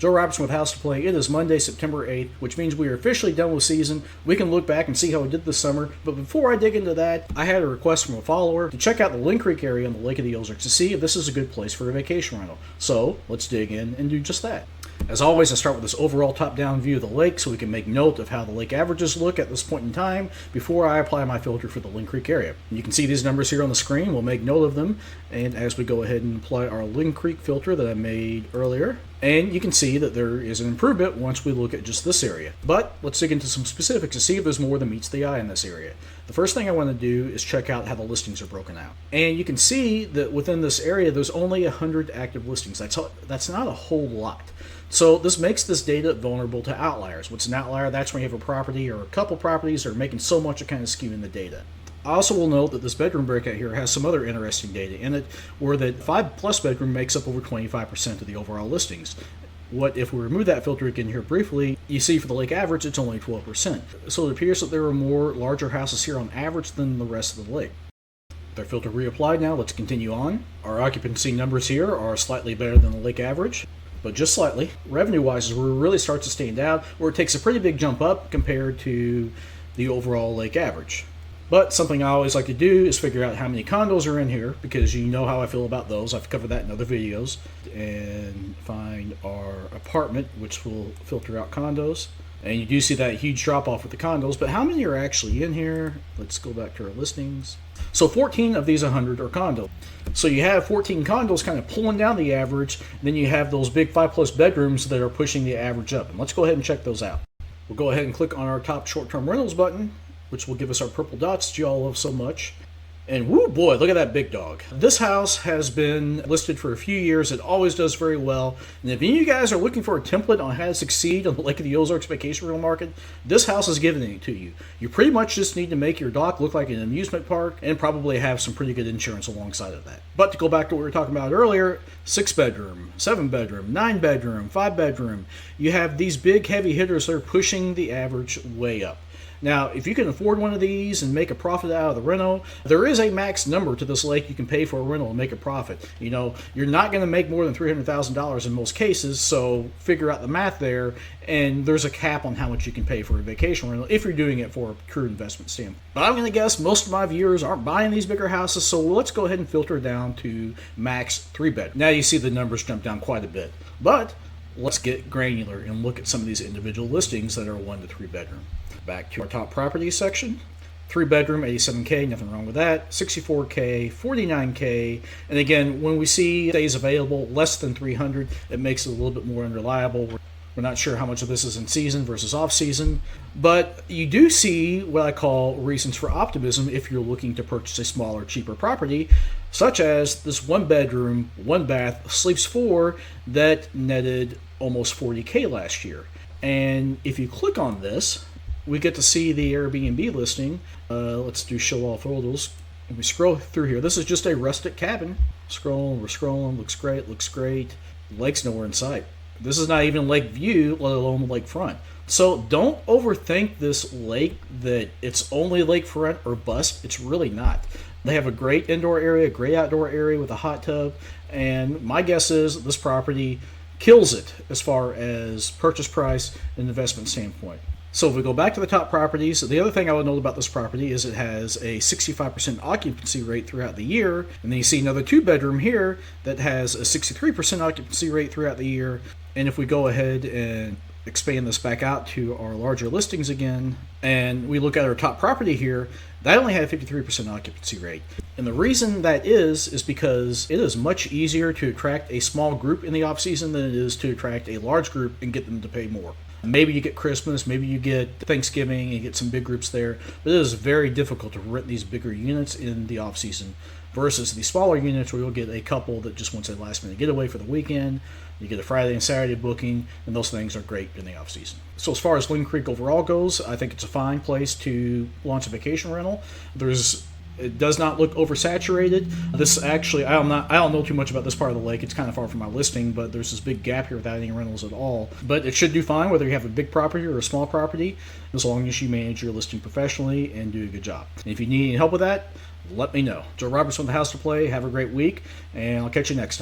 Joe Robertson with House to Play. It is Monday, September 8th, which means we are officially done with season. We can look back and see how we did this summer. But before I dig into that, I had a request from a follower to check out the Linn Creek area on the Lake of the Ozarks to see if this is a good place for a vacation rental. So let's dig in and do just that. As always, I start with this overall top-down view of the lake so we can make note of how the lake averages look at this point in time before I apply my filter for the Linn Creek area. You can see these numbers here on the screen. We'll make note of them, and as we go ahead and apply our Linn Creek filter that I made earlier, and you can see that there is an improvement once we look at just this area. But let's dig into some specifics to see if there's more than meets the eye in this area. The first thing I want to do is check out how the listings are broken out. And you can see that within this area, there's only 100 active listings. That's not a whole lot. So this makes this data vulnerable to outliers. What's an outlier? That's when you have a property or a couple properties that are making so much it kind of skewing the data. I also will note that this bedroom breakout here has some other interesting data in it, where that 5+ bedroom makes up over 25% of the overall listings. What if we remove that filter again here briefly, you see for the lake average it's only 12%. So it appears that there are more larger houses here on average than the rest of the lake. Their filter reapplied now, let's continue on. Our occupancy numbers here are slightly better than the lake average, but just slightly. Revenue-wise is where it really starts to stand out, where it takes a pretty big jump up compared to the overall lake average. But something I always like to do is figure out how many condos are in here, because you know how I feel about those. I've covered that in other videos. And find our apartment, which will filter out condos. And you do see that huge drop-off with the condos, but how many are actually in here? Let's go back to our listings. So 14 of these 100 are condos. So you have 14 condos kind of pulling down the average, and then you have those big 5+ bedrooms that are pushing the average up. And let's go ahead and check those out. We'll go ahead and click on our top short-term rentals button, which will give us our purple dots that you all love so much. And whoo boy, look at that big dog. This house has been listed for a few years. It always does very well. And if any of you guys are looking for a template on how to succeed on the Lake of the Ozarks vacation rental market, this house is giving it to you. You pretty much just need to make your dock look like an amusement park and probably have some pretty good insurance alongside of that. But to go back to what we were talking about earlier, 6 bedroom, 7 bedroom, 9 bedroom, 5 bedroom, you have these big heavy hitters that are pushing the average way up. Now, if you can afford one of these and make a profit out of the rental, there is a max number to this lake you can pay for a rental and make a profit. You know, you're not going to make more than $300,000 in most cases, so figure out the math there, and there's a cap on how much you can pay for a vacation rental if you're doing it for a true investment standpoint. But I'm going to guess most of my viewers aren't buying these bigger houses, so let's go ahead and filter down to max 3 bed. Now you see the numbers jump down quite a bit, but let's get granular and look at some of these individual listings that are 1 to 3 bedroom. Back to our top properties section. 3 bedroom, $87K, nothing wrong with that. $64K, $49K, and again, when we see days available less than 300, it makes it a little bit more unreliable. We're not sure how much of this is in season versus off season, but you do see what I call reasons for optimism if you're looking to purchase a smaller, cheaper property, such as this 1 bedroom, 1 bath, sleeps 4 that netted almost $40K last year. And if you click on this, we get to see the Airbnb listing. Let's do show all photos. And we scroll through here. This is just a rustic cabin. We're scrolling. Looks great. Lake's nowhere in sight. This is not even lake view, let alone the lakefront. So don't overthink this lake that it's only lakefront or bust. It's really not. They have a great indoor area, great outdoor area with a hot tub, and my guess is this property kills it as far as purchase price and investment standpoint. So if we go back to the top properties, the other thing I would note about this property is it has a 65% occupancy rate throughout the year. And then you see another 2 bedroom here that has a 63% occupancy rate throughout the year. And if we go ahead and expand this back out to our larger listings again, and we look at our top property here, that only had a 53% occupancy rate. And the reason that is because it is much easier to attract a small group in the off season than it is to attract a large group and get them to pay more. Maybe you get Christmas, maybe you get Thanksgiving, and you get some big groups there, but it is very difficult to rent these bigger units in the off season versus the smaller units where you'll get a couple that just wants a last minute getaway for the weekend. You get a Friday and Saturday booking, and those things are great in the off season. So as far as Linn Creek overall goes, I think it's a fine place to launch a vacation rental. It does not look oversaturated. This actually, I don't know too much about this part of the lake. It's kind of far from my listing, but there's this big gap here without any rentals at all. But it should do fine whether you have a big property or a small property, as long as you manage your listing professionally and do a good job. And if you need any help with that, let me know. Joe Robertson with the House to Play. Have a great week, and I'll catch you next time.